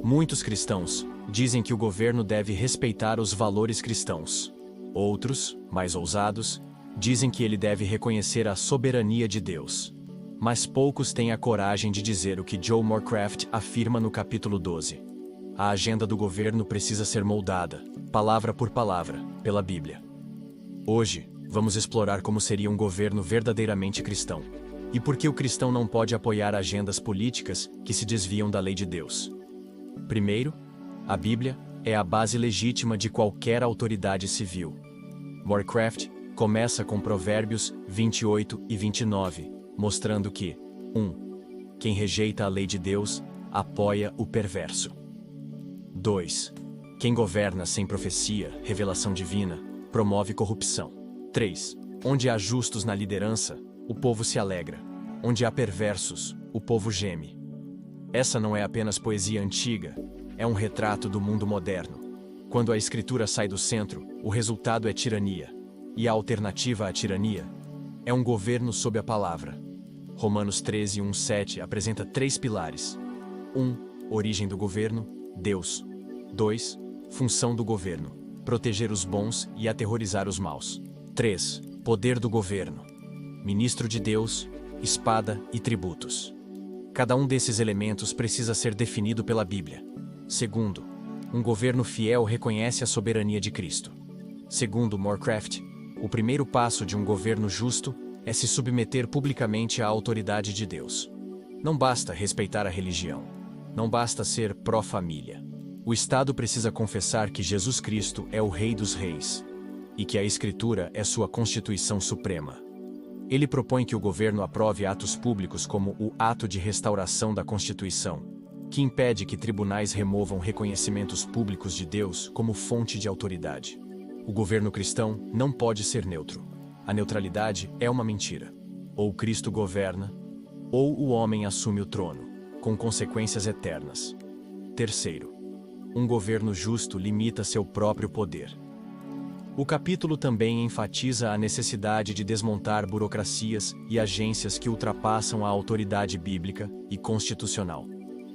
Muitos cristãos dizem que o governo deve respeitar os valores cristãos. Outros, mais ousados, dizem que ele deve reconhecer a soberania de Deus. Mas poucos têm a coragem de dizer o que Joe Morecraft afirma no capítulo 12. A agenda do governo precisa ser moldada, palavra por palavra, pela Bíblia. Hoje, vamos explorar como seria um governo verdadeiramente cristão. E por que o cristão não pode apoiar agendas políticas que se desviam da lei de Deus. Primeiro, a Bíblia é a base legítima de qualquer autoridade civil. Morecraft começa com Provérbios 28 e 29, mostrando que 1. Quem rejeita a lei de Deus apoia o perverso. 2. Quem governa sem profecia, revelação divina, promove corrupção. 3. Onde há justos na liderança, o povo se alegra. Onde há perversos, o povo geme. Essa não é apenas poesia antiga, é um retrato do mundo moderno. Quando a escritura sai do centro, o resultado é tirania. E a alternativa à tirania é um governo sob a palavra. Romanos 13, 1, 7 apresenta 3 pilares. 1. Origem do governo, Deus. 2. Função do governo, proteger os bons e aterrorizar os maus. 3. Poder do governo, ministro de Deus, espada e tributos. Cada um desses elementos precisa ser definido pela Bíblia. Segundo, um governo fiel reconhece a soberania de Cristo. Segundo Morecraft, o primeiro passo de um governo justo é se submeter publicamente à autoridade de Deus. Não basta respeitar a religião. Não basta ser pró-família. O Estado precisa confessar que Jesus Cristo é o Rei dos Reis e que a Escritura é sua Constituição Suprema. Ele propõe que o governo aprove atos públicos como o Ato de Restauração da Constituição, que impede que tribunais removam reconhecimentos públicos de Deus como fonte de autoridade. O governo cristão não pode ser neutro. A neutralidade é uma mentira. Ou Cristo governa, ou o homem assume o trono, com consequências eternas. Terceiro, um governo justo limita seu próprio poder. O capítulo também enfatiza a necessidade de desmontar burocracias e agências que ultrapassam a autoridade bíblica e constitucional.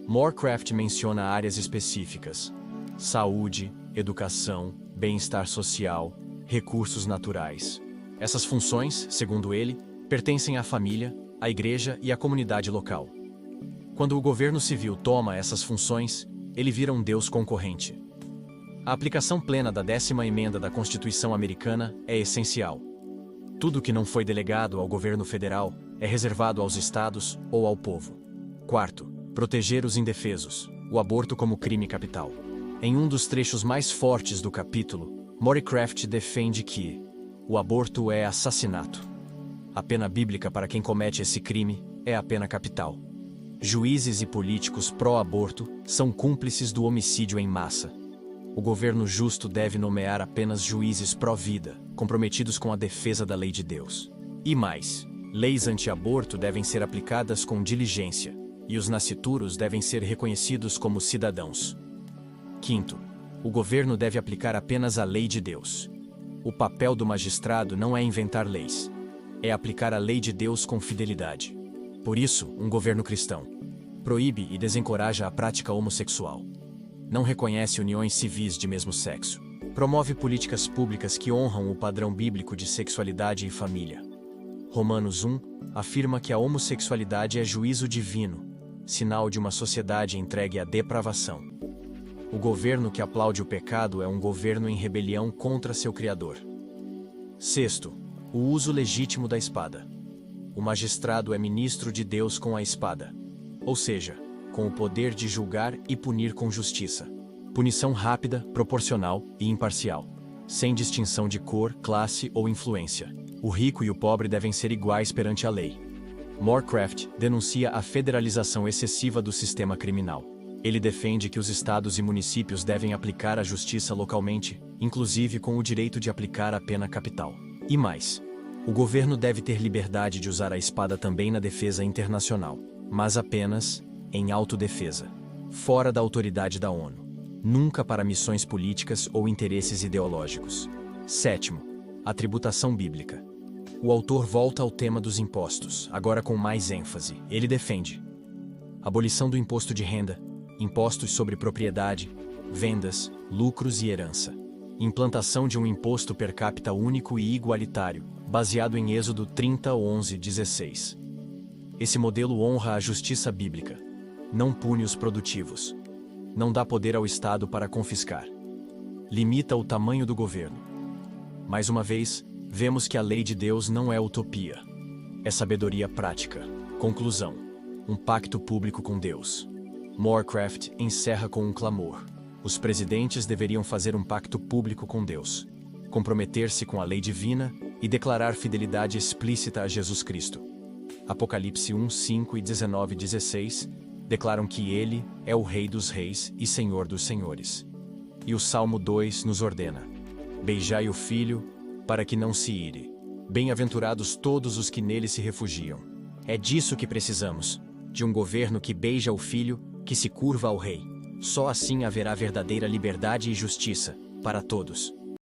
Morecraft menciona áreas específicas: saúde, educação, bem-estar social, recursos naturais. Essas funções, segundo ele, pertencem à família, à igreja e à comunidade local. Quando o governo civil toma essas funções, ele vira um Deus concorrente. A aplicação plena da 10ª emenda da Constituição Americana é essencial. Tudo que não foi delegado ao governo federal é reservado aos estados ou ao povo. Quarto, proteger os indefesos, o aborto como crime capital. Em um dos trechos mais fortes do capítulo, Morecraft defende que o aborto é assassinato. A pena bíblica para quem comete esse crime é a pena capital. Juízes e políticos pró-aborto são cúmplices do homicídio em massa. O governo justo deve nomear apenas juízes pró-vida, comprometidos com a defesa da lei de Deus. E mais, leis anti-aborto devem ser aplicadas com diligência, e os nascituros devem ser reconhecidos como cidadãos. Quinto, o governo deve aplicar apenas a lei de Deus. O papel do magistrado não é inventar leis, é aplicar a lei de Deus com fidelidade. Por isso, um governo cristão proíbe e desencoraja a prática homossexual. Não reconhece uniões civis de mesmo sexo. Promove políticas públicas que honram o padrão bíblico de sexualidade e família. Romanos 1 afirma que a homossexualidade é juízo divino, sinal de uma sociedade entregue à depravação. O governo que aplaude o pecado é um governo em rebelião contra seu Criador. Sexto, o uso legítimo da espada. O magistrado é ministro de Deus com a espada, ou seja, com o poder de julgar e punir com justiça. Punição rápida, proporcional e imparcial, sem distinção de cor, classe ou influência. O rico e o pobre devem ser iguais perante a lei. Morecraft denuncia a federalização excessiva do sistema criminal. Ele defende que os estados e municípios devem aplicar a justiça localmente, inclusive com o direito de aplicar a pena capital. E mais, o governo deve ter liberdade de usar a espada também na defesa internacional, mas apenas em autodefesa, fora da autoridade da ONU, nunca para missões políticas ou interesses ideológicos. Sétimo, a tributação bíblica. O autor volta ao tema dos impostos, agora com mais ênfase. Ele defende abolição do imposto de renda, impostos sobre propriedade, vendas, lucros e herança. Implantação de um imposto per capita único e igualitário, baseado em Êxodo 30:11-16. Esse modelo honra a justiça bíblica. Não pune os produtivos. Não dá poder ao Estado para confiscar. Limita o tamanho do governo. Mais uma vez, vemos que a lei de Deus não é utopia. É sabedoria prática. Conclusão: um pacto público com Deus. Morecraft encerra com um clamor. Os presidentes deveriam fazer um pacto público com Deus, comprometer-se com a lei divina e declarar fidelidade explícita a Jesus Cristo. Apocalipse 1:5 e 19:16 declaram que Ele é o Rei dos Reis e Senhor dos Senhores. E o Salmo 2 nos ordena: beijai o Filho, para que não se ire. Bem-aventurados todos os que nele se refugiam. É disso que precisamos, de um governo que beija o Filho, que se curva ao Rei. Só assim haverá verdadeira liberdade e justiça para todos.